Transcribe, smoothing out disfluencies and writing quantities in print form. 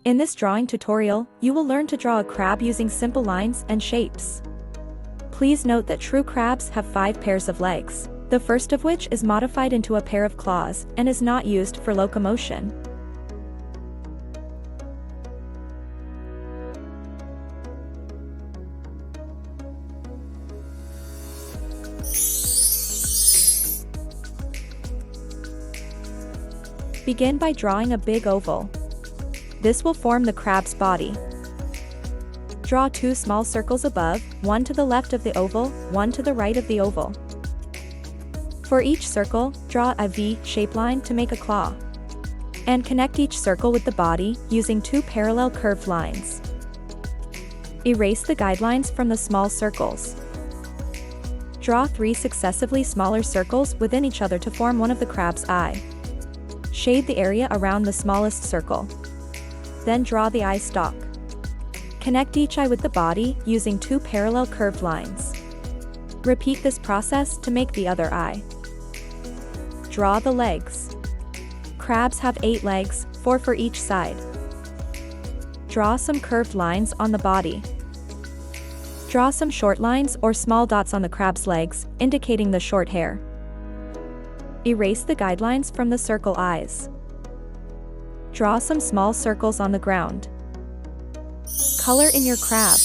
In this drawing tutorial, you will learn to draw a crab using simple lines and shapes. Please note that true crabs have 5 pairs of legs, the first of which is modified into a pair of claws and is not used for locomotion. Begin by drawing a big oval. This will form the crab's body. Draw 2 small circles above, one to the left of the oval, one to the right of the oval. For each circle, draw a V-shaped line to make a claw. And connect each circle with the body using 2 parallel curved lines. Erase the guidelines from the small circles. Draw 3 successively smaller circles within each other to form one of the crab's eye. Shade the area around the smallest circle. Then draw the eye stalk. Connect each eye with the body using 2 parallel curved lines. Repeat this process to make the other eye. Draw the legs. Crabs have 8 legs, 4 for each side. Draw some curved lines on the body. Draw some short lines or small dots on the crab's legs, indicating the short hair. Erase the guidelines from the circle eyes. Draw some small circles on the ground. Color in your crab.